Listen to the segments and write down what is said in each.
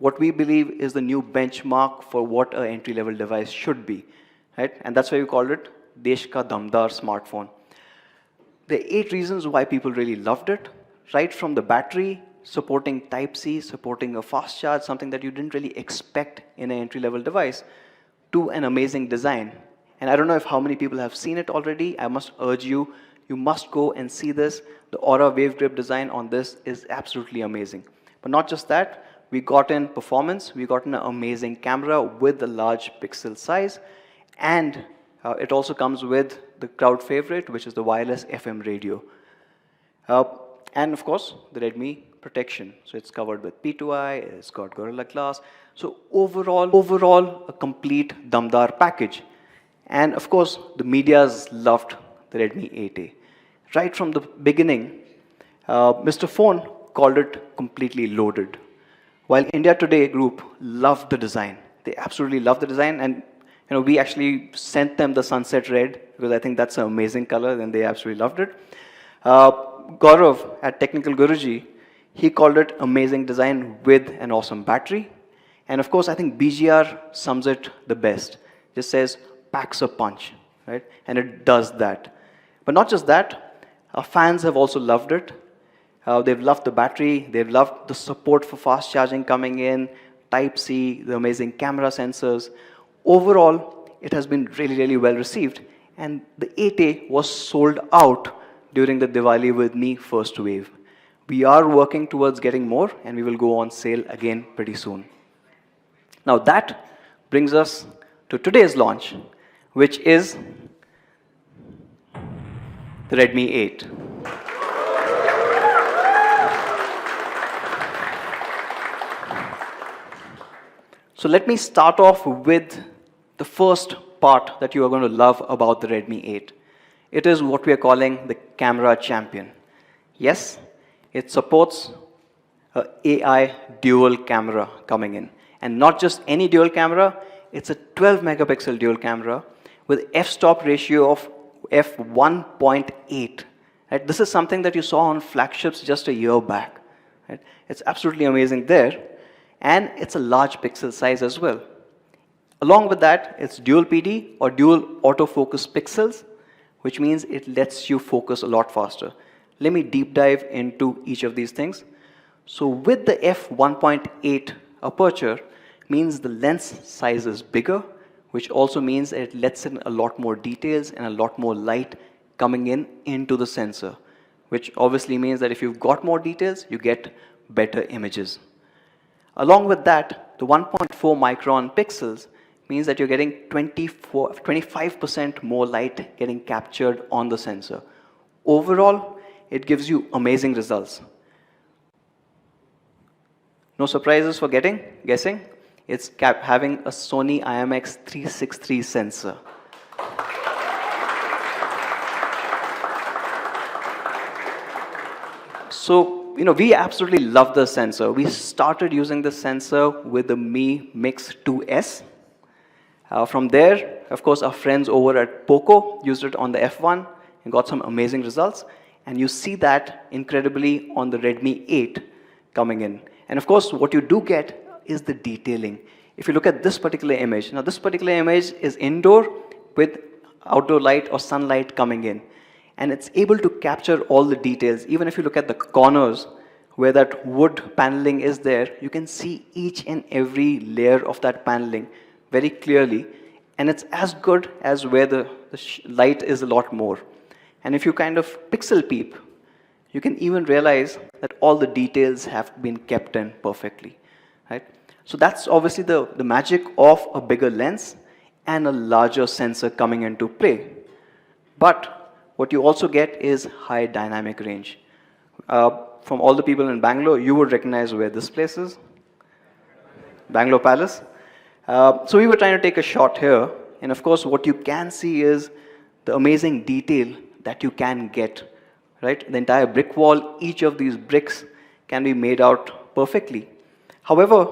what we believe is the new benchmark for what an entry-level device should be, right? And that's why we called it Desh Ka Damdar smartphone. There are 8 reasons why people really loved it, right from the battery, supporting Type-C, supporting a fast charge, something that you didn't really expect in an entry-level device, to an amazing design. And I don't know if how many people have seen it already. I must urge you, you must go and see this. The Aura Wave Grip design on this is absolutely amazing. But not just that, we got in performance, we got an amazing camera with the large pixel size, and it also comes with the crowd favorite, which is the wireless FM radio. And of course, the Redmi protection. So it's covered with P2I, it's got Gorilla Glass. So overall, a complete Damdar package. And of course, the media's loved the Redmi 8A. Right from the beginning, Mr. Phone called it completely loaded. While India Today group loved the design. They absolutely loved the design, and we actually sent them the sunset red because I think that's an amazing color, and they absolutely loved it. Gaurav at Technical Guruji, he called it amazing design with an awesome battery. And of course, I think BGR sums it the best. Just says, packs a punch, right? And it does that. But not just that, our fans have also loved it. They've loved the battery, they've loved the support for fast charging coming in, Type-C, the amazing camera sensors. Overall, it has been really, really well received. And the 8A was sold out during the Diwali with Me first wave. We are working towards getting more, and we will go on sale again pretty soon. Now that brings us to today's launch, which is the Redmi 8. So let me start off with the first part that you are going to love about the Redmi 8. It is what we are calling the camera champion. Yes, it supports an AI dual camera coming in. And not just any dual camera, it's a 12 megapixel dual camera with f-stop ratio of f1.8. Right? This is something that you saw on flagships just a year back. Right? It's absolutely amazing there. And it's a large pixel size as well. Along with that, it's dual PD or dual autofocus pixels, which means it lets you focus a lot faster. Let me deep dive into each of these things. So with the f1.8 aperture, means the lens size is bigger, which also means it lets in a lot more details and a lot more light coming in into the sensor, which obviously means that if you've got more details, you get better images. Along with that, the 1.4 micron pixels means that you're getting 25% more light getting captured on the sensor. Overall, it gives you amazing results. No surprises for guessing? It's having a Sony IMX363 sensor. So, we absolutely love the sensor. We started using the sensor with the Mi Mix 2S. From there, of course, our friends over at Poco used it on the F1 and got some amazing results. And you see that incredibly on the Redmi 8 coming in. And of course, what you do get is the detailing. If you look at this particular image, now this particular image is indoor with outdoor light or sunlight coming in. And it's able to capture all the details. Even if you look at the corners where that wood paneling is there, you can see each and every layer of that paneling very clearly. And it's as good as where the light is a lot more. And if you kind of pixel peep, you can even realize that all the details have been kept in perfectly. Right? So that's obviously the magic of a bigger lens and a larger sensor coming into play. But what you also get is high dynamic range. From all the people in Bangalore, you would recognize where this place is. Bangalore Palace. So we were trying to take a shot here. And of course, what you can see is the amazing detail that you can get. Right? The entire brick wall, each of these bricks can be made out perfectly. However,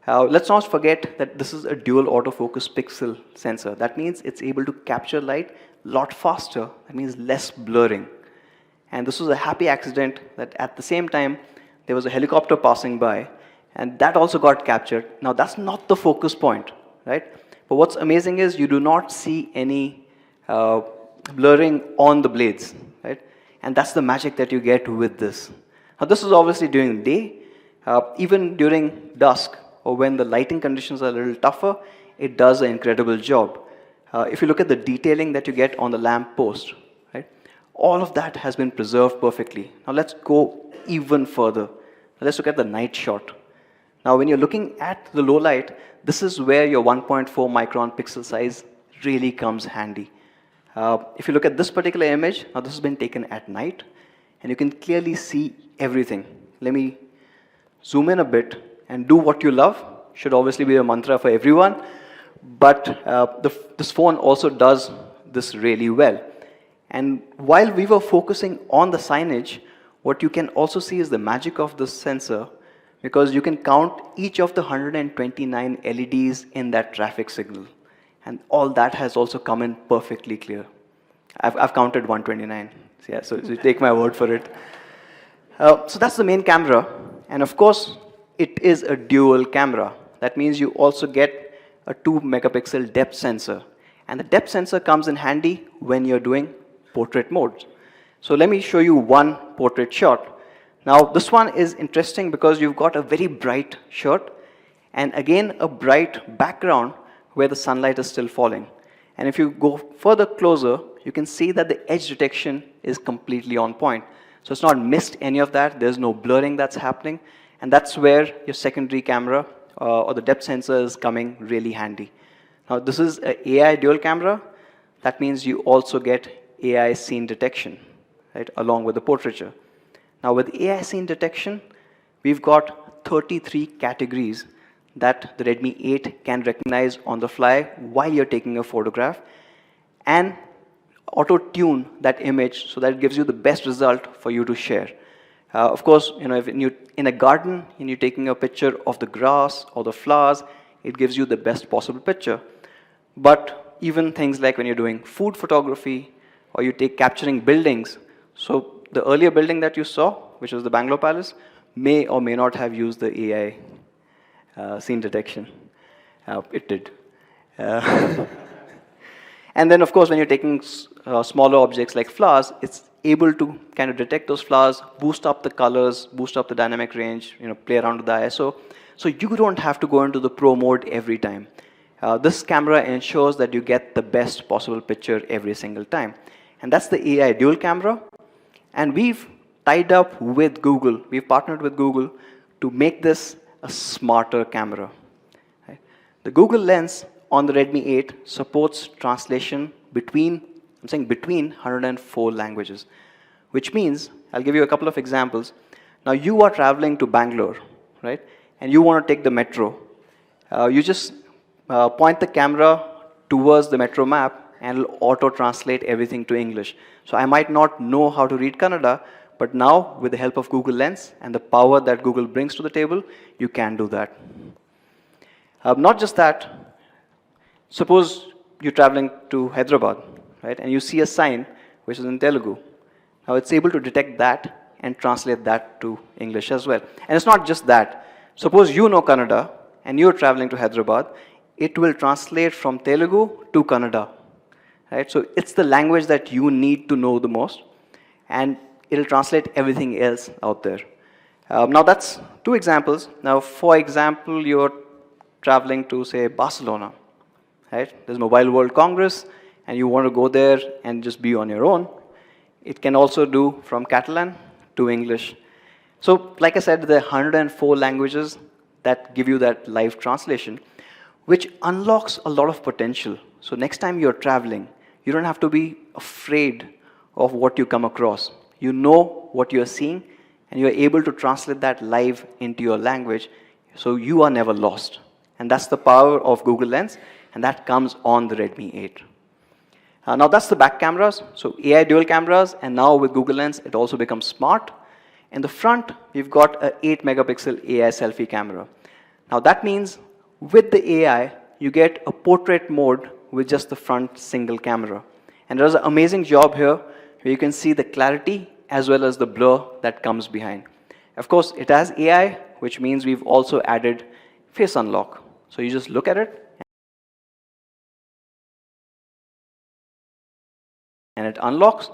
let's not forget that this is a dual autofocus pixel sensor. That means it's able to capture light a lot faster. That means less blurring. And this was a happy accident that at the same time, there was a helicopter passing by, And that also got captured. Now that's not the focus point, right? But what's amazing is you do not see any blurring on the blades, right? And that's the magic that you get with this. Now this is obviously during the day. Even during dusk or when the lighting conditions are a little tougher, it does an incredible job. If you look at the detailing that you get on the lamp post, right? All of that has been preserved perfectly. Now let's go even further. Let's look at the night shot. Now when you're looking at the low light, this is where your 1.4 micron pixel size really comes handy. If you look at this particular image, now this has been taken at night, and you can clearly see everything. Let me zoom in a bit, and do what you love. Should obviously be a mantra for everyone, but this phone also does this really well. And while we were focusing on the signage, what you can also see is the magic of this sensor, because you can count each of the 129 LEDs in that traffic signal. And all that has also come in perfectly clear. I've counted 129. Yeah, so take my word for it. So that's the main camera. And of course, it is a dual camera. That means you also get a 2 megapixel depth sensor. And the depth sensor comes in handy when you're doing portrait mode. So let me show you one portrait shot. Now this one is interesting because you've got a very bright shirt and again a bright background where the sunlight is still falling. And if you go further closer, you can see that the edge detection is completely on point. So it's not missed any of that. There's no blurring that's happening. And that's where your secondary camera or the depth sensor is coming really handy. Now this is an AI dual camera. That means you also get AI scene detection, right, along with the portraiture. Now with AI scene detection, we've got 33 categories that the Redmi 8 can recognize on the fly while you're taking a photograph and auto-tune that image so that it gives you the best result for you to share. Of course, if you're in a garden and you're taking a picture of the grass or the flowers, it gives you the best possible picture. But even things like when you're doing food photography or you take capturing buildings, so the earlier building that you saw, which was the Bangalore Palace, may or may not have used the AI scene detection. It did. And then, of course, when you're taking smaller objects like flowers, it's able to kind of detect those flowers, boost up the colors, boost up the dynamic range, play around with the ISO. So you don't have to go into the pro mode every time. This camera ensures that you get the best possible picture every single time. And that's the AI dual camera. And we've tied up with Google. We've partnered with Google to make this a smarter camera. Right? The Google Lens on the Redmi 8 supports translation between 104 languages, which means, I'll give you a couple of examples. Now you are traveling to Bangalore, right? And you want to take the metro. You just point the camera towards the metro map and it'll auto-translate everything to English. So I might not know how to read Kannada, but now with the help of Google Lens and the power that Google brings to the table, you can do that. Not just that, suppose you're traveling to Hyderabad, right, and you see a sign which is in Telugu. Now it's able to detect that and translate that to English as well. And it's not just that. Suppose you know Kannada and you're traveling to Hyderabad, it will translate from Telugu to Kannada. Right? So it's the language that you need to know the most, and it'll translate everything else out there. Now that's two examples. Now, for example, you're traveling to, say, Barcelona. Right? There's Mobile World Congress, and you want to go there and just be on your own. It can also do from Catalan to English. So, like I said, there are 104 languages that give you that live translation, which unlocks a lot of potential. So next time you're traveling, you don't have to be afraid of what you come across. You know what you're seeing, and you're able to translate that live into your language, so you are never lost. And that's the power of Google Lens, and that comes on the Redmi 8. Now that's the back cameras, so AI dual cameras, and now with Google Lens, it also becomes smart. In the front, we've got an 8 megapixel AI selfie camera. Now that means with the AI, you get a portrait mode with just the front single camera. And there's an amazing job here where you can see the clarity as well as the blur that comes behind. Of course, it has AI, which means we've also added face unlock. So you just look at it, and it unlocks.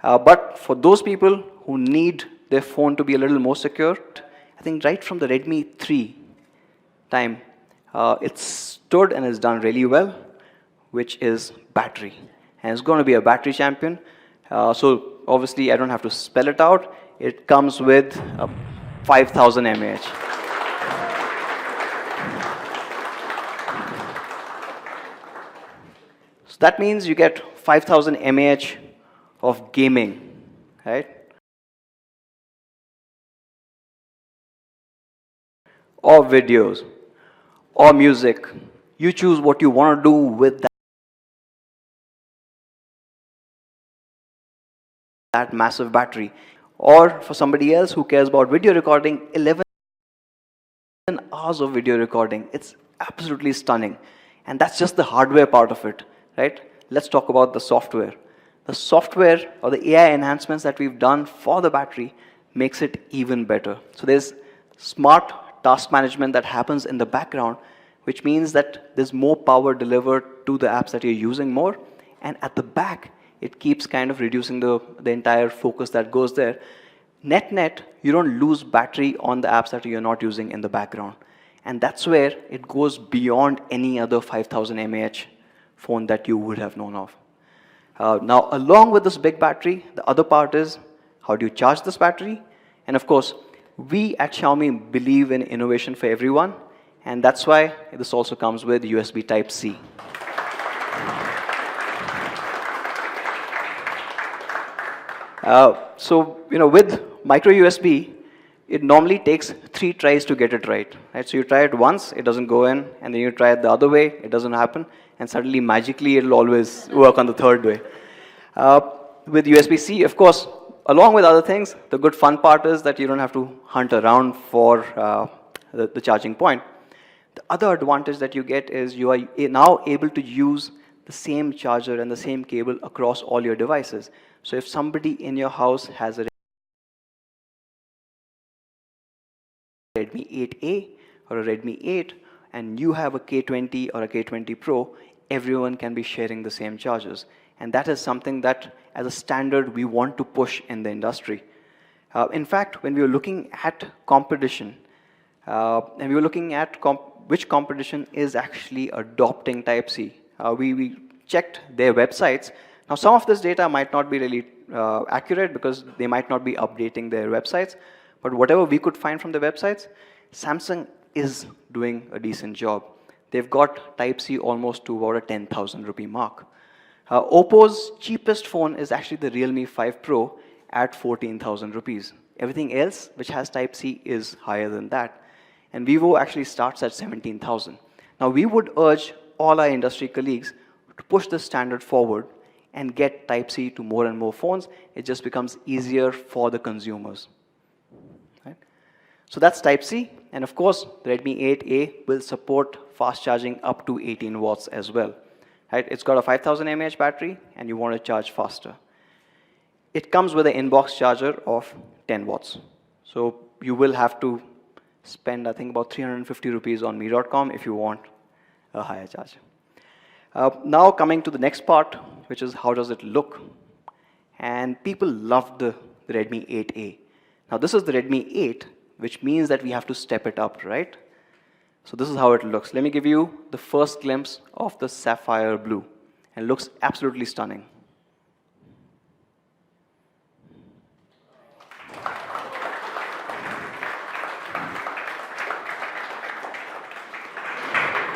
But for those people who need their phone to be a little more secure, I think right from the Redmi 3 time, it stood and has done really well, which is battery. And it's going to be a battery champion. So obviously, I don't have to spell it out. It comes with 5000 mAh. So that means you get 5000 mAh of gaming, right? Or videos, or music. You choose what you want to do with that massive battery. Or for somebody else who cares about video recording, 11 hours of video recording. It's absolutely stunning. And that's just the hardware part of it, right? Let's talk about the software. The software or the AI enhancements that we've done for the battery makes it even better. So there's smart task management that happens in the background, which means that there's more power delivered to the apps that you're using more. And at the back, it keeps kind of reducing the entire focus that goes there. Net, you don't lose battery on the apps that you're not using in the background. And that's where it goes beyond any other 5000 mAh phone that you would have known of. Now, along with this big battery, the other part is how do you charge this battery? And of course, we at Xiaomi believe in innovation for everyone, and that's why this also comes with USB Type-C. So, with micro USB, it normally takes 3 tries to get it right. So you try it once, it doesn't go in, and then you try it the other way, it doesn't happen, and suddenly, magically, it'll always work on the third way. With USB-C, of course, along with other things, the good fun part is that you don't have to hunt around for the charging point. The other advantage that you get is you are now able to use the same charger and the same cable across all your devices. So if somebody in your house has a Redmi 8A or a Redmi 8 and you have a K20 or a K20 Pro, everyone can be sharing the same chargers. And that is something that, as a standard, we want to push in the industry. In fact, when we were looking at competition, and we were looking at which competition is actually adopting Type-C, we checked their websites. Now, some of this data might not be really accurate because they might not be updating their websites. But whatever we could find from the websites, Samsung is doing a decent job. They've got Type-C almost to about a 10,000 rupee mark. Oppo's cheapest phone is actually the Realme 5 Pro at 14,000 rupees. Everything else which has Type-C is higher than that. And Vivo actually starts at 17,000. Now, we would urge all our industry colleagues to push the standard forward and get Type-C to more and more phones. It just becomes easier for the consumers. Right? So that's Type-C. And of course, the Redmi 8A will support fast charging up to 18 watts as well. Right? It's got a 5000 mAh battery, and you want to charge faster. It comes with an inbox charger of 10 watts. So you will have to spend, I think, about 350 rupees on me.com if you want a higher charger. Now coming to the next part, which is how does it look? And people love the Redmi 8A. Now this is the Redmi 8, which means that we have to step it up, right? So this is how it looks. Let me give you the first glimpse of the sapphire blue. And it looks absolutely stunning.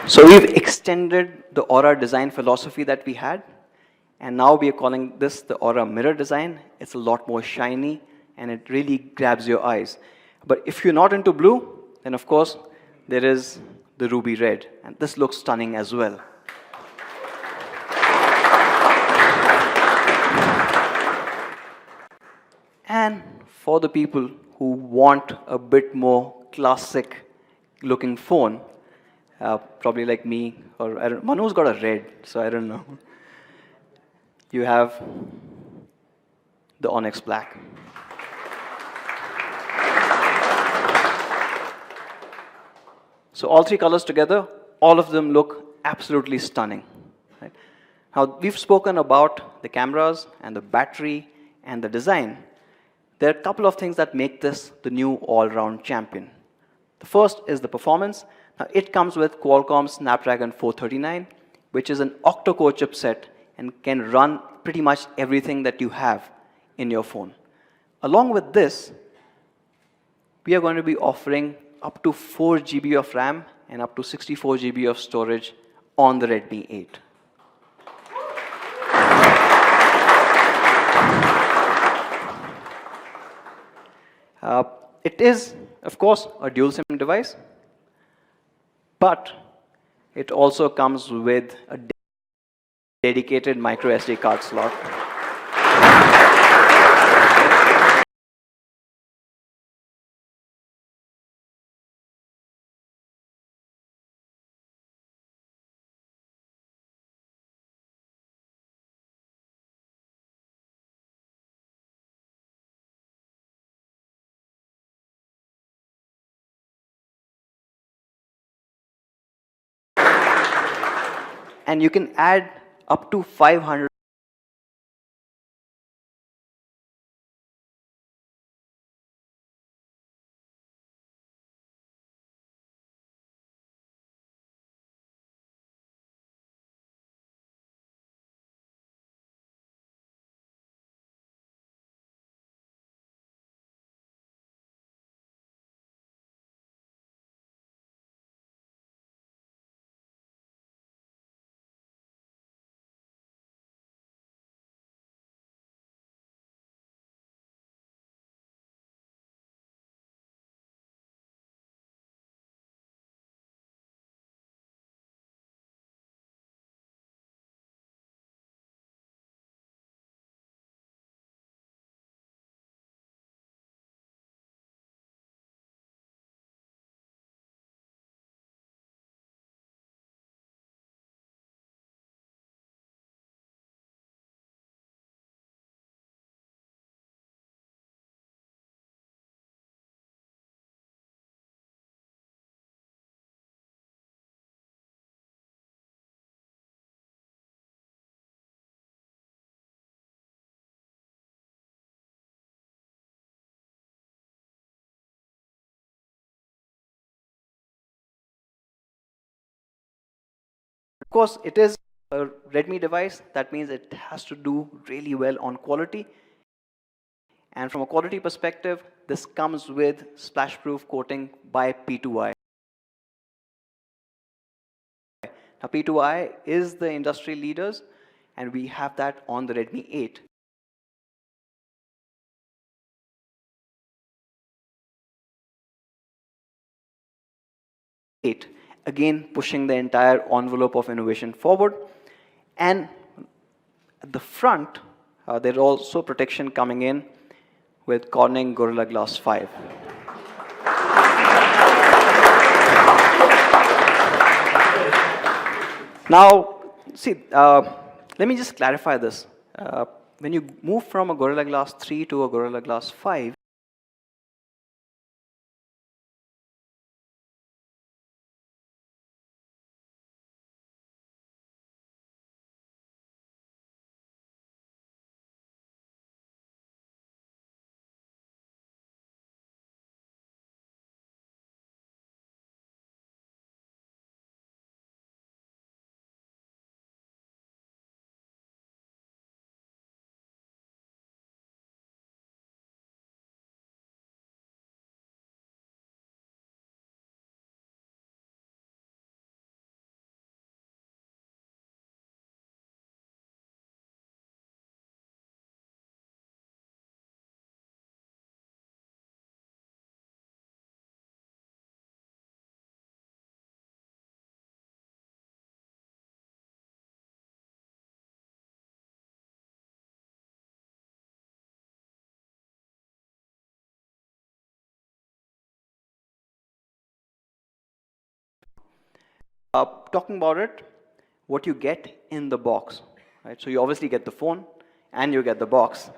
So we've extended the Aura design philosophy that we had, and now we are calling this the Aura mirror design. It's a lot more shiny, and it really grabs your eyes. But if you're not into blue, then of course, there is the ruby red, and this looks stunning as well. And for the people who want a bit more classic looking phone, probably like me, or Manu's got a red, so I don't know. You have the Onyx Black. So all three colors together, all of them look absolutely stunning. Right? Now, we've spoken about the cameras and the battery and the design. There are a couple of things that make this the new all-round champion. The first is the performance. Now, it comes with Qualcomm Snapdragon 439, which is an octa-core chipset and can run pretty much everything that you have in your phone. Along with this, we are going to be offering up to 4 GB of RAM and up to 64 GB of storage on the Redmi 8. It is, of course, a dual SIM device, but it also comes with a dedicated micro SD card slot. And you can add up to 500 Of course, it is a Redmi device. That means it has to do really well on quality. And from a quality perspective, this comes with splash-proof coating by P2i. Now, P2i is the industry leaders, and we have that on the Redmi 8. Again, pushing the entire envelope of innovation forward. And at the front, there's also protection coming in with Corning Gorilla Glass 5. Now, see, let me just clarify this. When you move from a Gorilla Glass 3 to a Gorilla Glass 5, talking about it, what you get in the box, right? So you obviously get the phone and you get the box,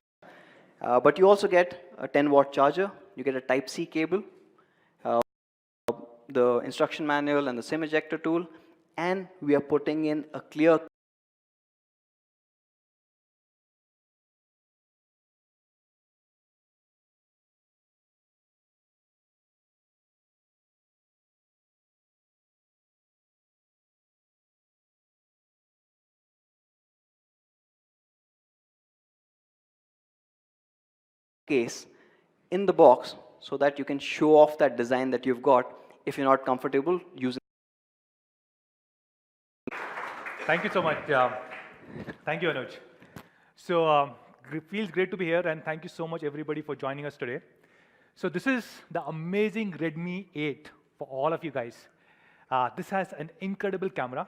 but you also get a 10-watt charger. You get a Type-C cable. the instruction manual and the SIM ejector tool, and we are putting in a clear case in the box so that you can show off that design that you've got if you're not comfortable using. Thank you so much. Thank you, Anuj. So it feels great to be here, and thank you so much, everybody, for joining us today. So this is the amazing Redmi 8 for all of you guys. This has an incredible camera,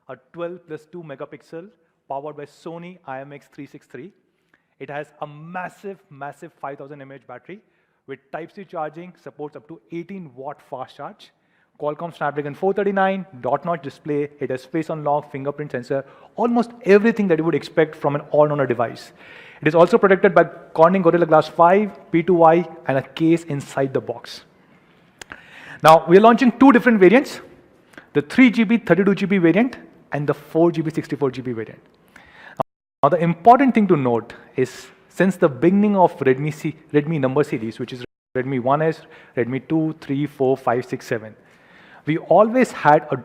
a 12 plus 2 megapixel, powered by Sony IMX363. It has a massive, massive 5000 mAh battery with Type-C charging, supports up to 18-watt fast charge. Qualcomm Snapdragon 439, dot-notch display, it has face unlock, fingerprint sensor, almost everything that you would expect from an all-rounder device. It is also protected by Corning Gorilla Glass 5, P2i, and a case inside the box. Now, we are launching two different variants, the 3GB, 32GB variant, and the 4GB, 64GB variant. Now, the important thing to note is, since the beginning of Redmi number series, which is Redmi 1S, Redmi 2, 3, 4, 5, 6, 7, we always had a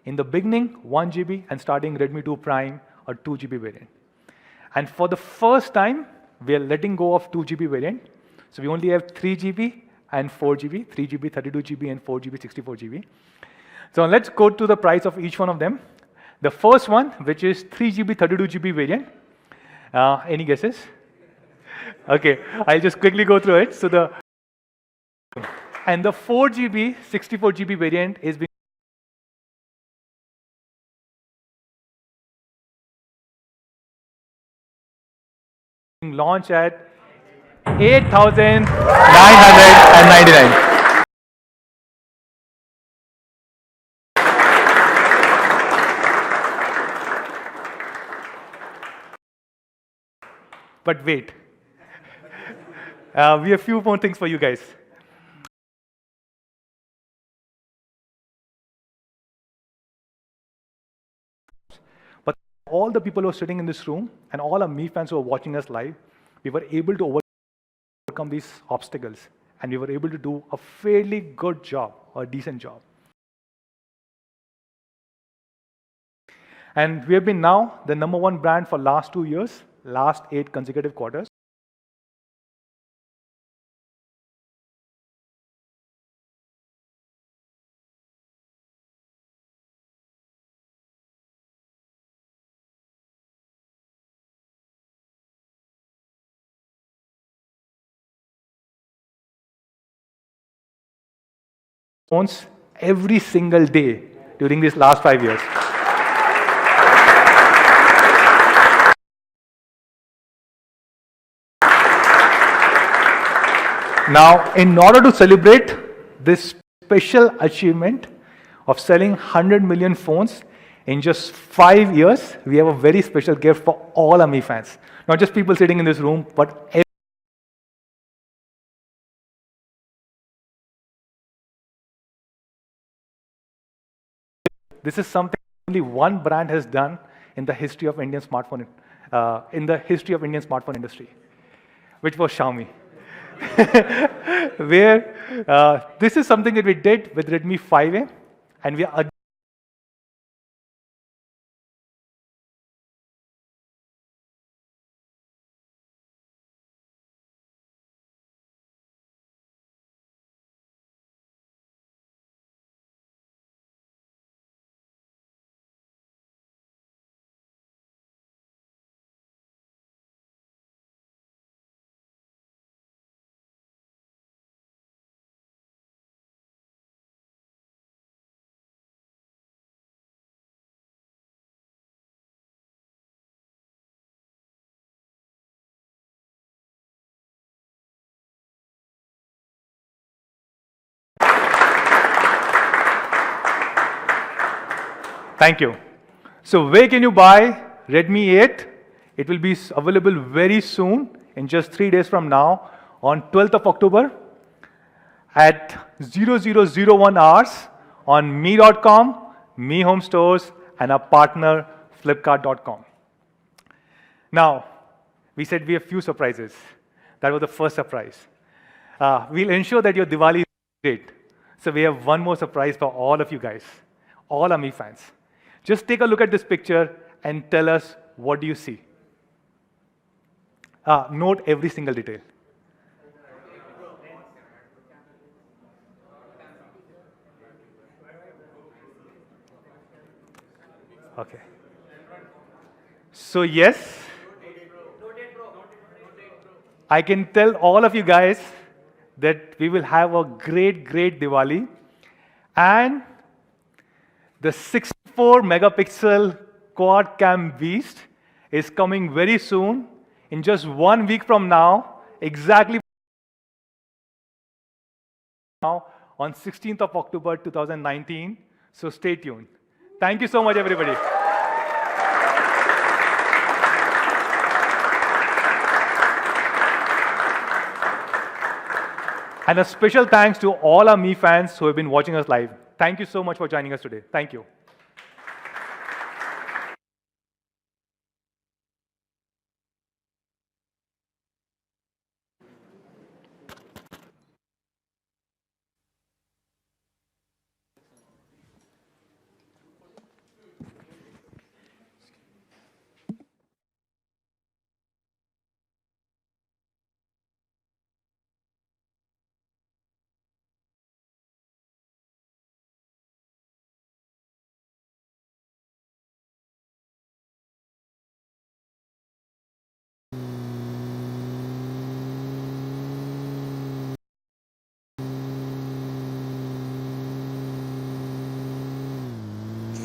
in the beginning, 1GB, and starting Redmi 2 Prime, a 2GB variant. And for the first time, we are letting go of 2GB variant. So we only have 3GB and 4GB, 3GB, 32GB, and 4GB, 64GB. So let's go to the price of each one of them. The first one, which is 3GB, 32GB variant. Any guesses? Okay, I'll just quickly go through it. So the 4GB, 64GB variant is being launched at 8,999. But wait, we have a few more things for you guys. But all the people who are sitting in this room and all our Mi fans who are watching us live, we were able to overcome these obstacles, and we were able to do a fairly good job, or a decent job. And we have been now the #1 brand for last 2 years, last 8 consecutive quarters. Phones every single day during these last 5 years. Now, in order to celebrate this special achievement of selling 100 million phones in just 5 years, we have a very special gift for all our Mi fans. Not just people sitting in this room, but this is something only one brand has done in the history of Indian smartphone, industry, which was Xiaomi. Where this is something that we did with Redmi 5A, and we are Thank you. So where can you buy Redmi 8? It will be available very soon, in just 3 days from now, on 12th of October at 0001 hours on me.com, Me Home Stores, and our partner Flipkart.com. Now, we said we have few surprises. That was the first surprise. We'll ensure that your Diwali is great. So we have one more surprise for all of you guys, all our Me fans. Just take a look at this picture and tell us, what do you see? Note every single detail. Okay. So yes, I can tell all of you guys that we will have a great, great Diwali. And the 64 megapixel quad cam beast is coming very soon, in just 1 week from now, exactly now on 16th of October 2019. So stay tuned. Thank you so much, everybody. And a special thanks to all our Me fans who have been watching us live. Thank you so much for joining us today. Thank you.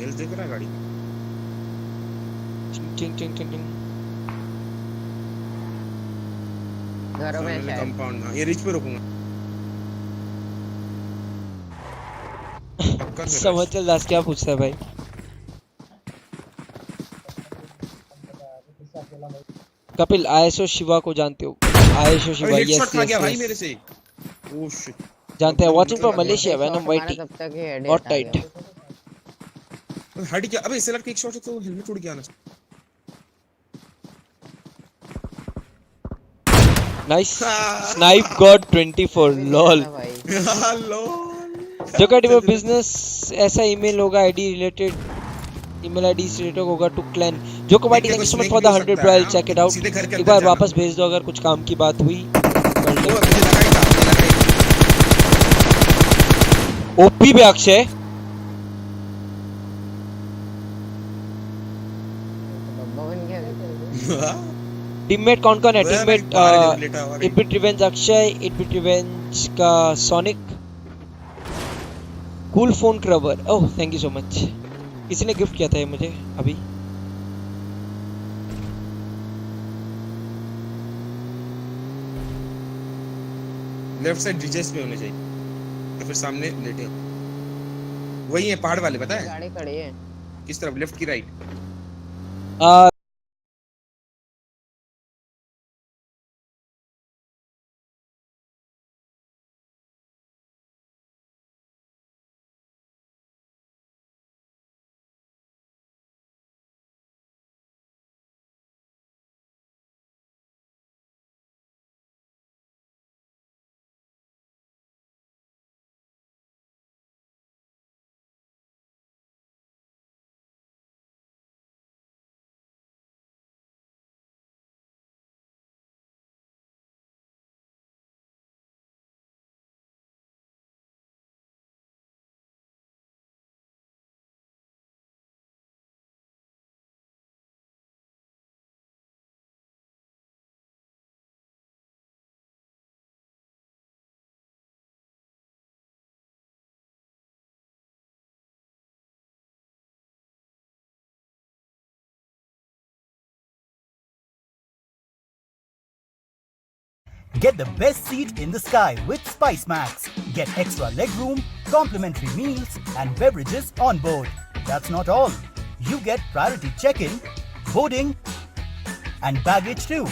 Health देख रहा है गाड़ी टिंग टिंग टिंग टिंग घरों में शायद कंपाउंड। हाँ, ये रिच पे रोकूंगा पक्का। समझ चल दास क्या पूछता है भाई। कपिल आईएसओ शिवा को जानते हो? आईएसओ शिवा हेडशॉट यस खा गया भाई यस मेरे से। ओह शिट, जानते हैं, वाचिंग फ्रॉम मलेशिया वेनम वाइटी तब तक ये हेड नॉट टाइट। हट गया। अबे सेलेक्ट एक शॉट तो हेलमेट उड़ गया ना। Nice snipe god 24 lol. Jo का टीम बिजनेस ऐसा ईमेल होगा आईडी रिलेटेड, ईमेल आईडी से रिलेटेड होगा टू क्लैन। जो को thank you so much for the 100 royal, check it out. एक बार वापस भेज दो अगर कुछ काम की बात हुई। ओपी पे अक्षय टीममेट कौन कौन है? Teammate it bit revenge Akshay, it bit revenge का सोनिक, कूल फोन क्रबर। Oh thank you so much. किसी ने गिफ्ट किया था ये मुझे अभी। लेफ्ट साइड डीजेस पे होने चाहिए या फिर सामने लेटे। वही है पहाड़ वाले, पता है गाड़ी खड़ी है किस तरफ, लेफ्ट की right? Get the best seat in the sky with Spice Max. Get extra legroom, complimentary meals and beverages on board. That's not all. You get priority check-in, boarding and baggage too.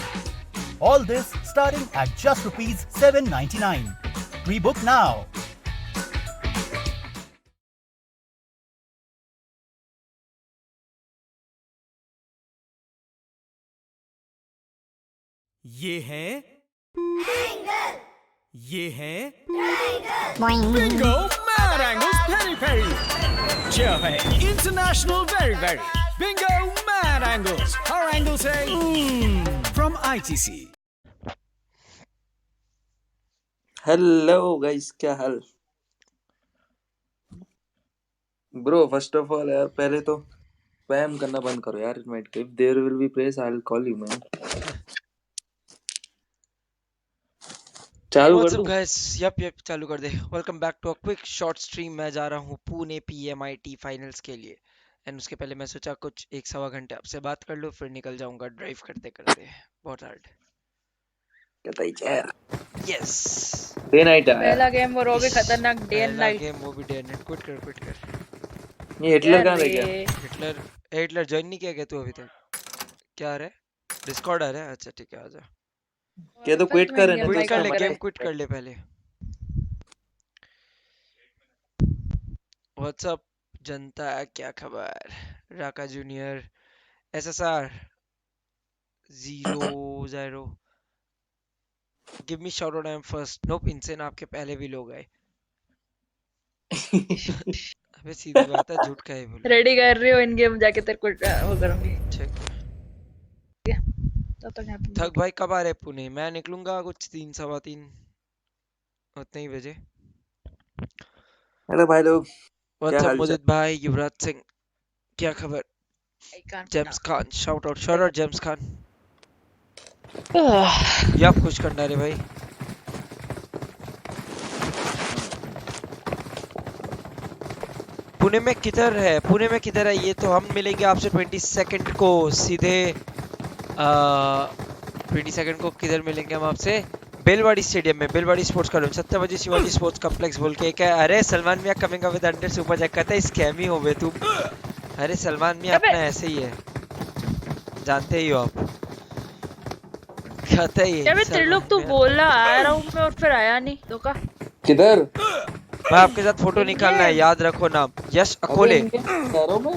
All this starting at just rupees 799. Pre-book now. ये है ये है Bingo Mad Angles peri peri जो है international very very Bingo Mad Angles हर angle से from ITC. Hello guys, क्या हाल ब्रो? फर्स्ट ऑफ ऑल यार, पहले तो स्पैम करना बंद करो यार। Invite if there will be place I will call you man. चालू कर व्हाट्स अप दूं? गाइस, यप चालू कर दे। Welcome back to a quick short stream. मैं जा रहा हूँ पुणे पीएमआईटी फाइनल्स के लिए, एंड उसके पहले मैं सोचा कुछ 1-1.25 आपसे बात कर लूँ, फिर निकल जाऊंगा ड्राइव करते करते। बहुत हार्ड। कहता ही यार यस, डे नाइट आया। पहला गेम और वो भी खतरनाक डे एंड पहला नाइट। गेम वो भी डे एंड नाइट। क्विट कर। ये हिटलर कहाँ रह गया? हिटलर ज्वाइन नहीं किया क्या तू अभी तक? क्या आ रहा है? डिस्कॉर्ड आ रहा है? अच्छा ठीक है, आजा। क्या तो क्विट कर रहे क्विट हैं? कर ले, गेम क्विट कर ले पहले। व्हाट्सअप जनता, क्या खबर? राका junior, SSR 0-0, give me shout out, I am first. Nope, इनसे ना आपके पहले भी लोग आए। अबे सीधी बात है, झूठ का ही बोले। रेडी कर रही हो इन गेम जाके तेरे को वो करूंगी। ठीक है। तब तक यहाँ पे थक भाई कब आ रहे पुणे? मैं निकलूंगा कुछ 3-3:15 उतने ही बजे। हेलो भाई लोग, क्या व्हाट्सअप हाल चाल? मुदित भाई, युवराज सिंह, क्या खबर? I can't James pronounce. Khan, shout out James Khan. या आप कुछ करना रे भाई। पुणे में किधर है ये? तो हम मिलेंगे आपसे 22 को सीधे। 22 को किधर मिलेंगे हम आपसे? बेलवाड़ी स्टेडियम में, बेलवाड़ी स्पोर्ट्स कॉलोनी 7 बजे, शिवाजी स्पोर्ट्स कॉम्प्लेक्स बोल के एक है। अरे सलमान मियां coming up with 100 super chat कहता है स्कैम ही हो बे तुम। अरे सलमान मियां अपना ऐसे ही है, जानते ही हो आप। कहता ही क्या है बे त्रिलोक, तू बोला आ रहा हूँ मैं और फिर आया नहीं तो का? किधर? भाई आपके साथ फोटो निकालना है, याद रखो नाम यश अकोले। कह रहा हूं मैं।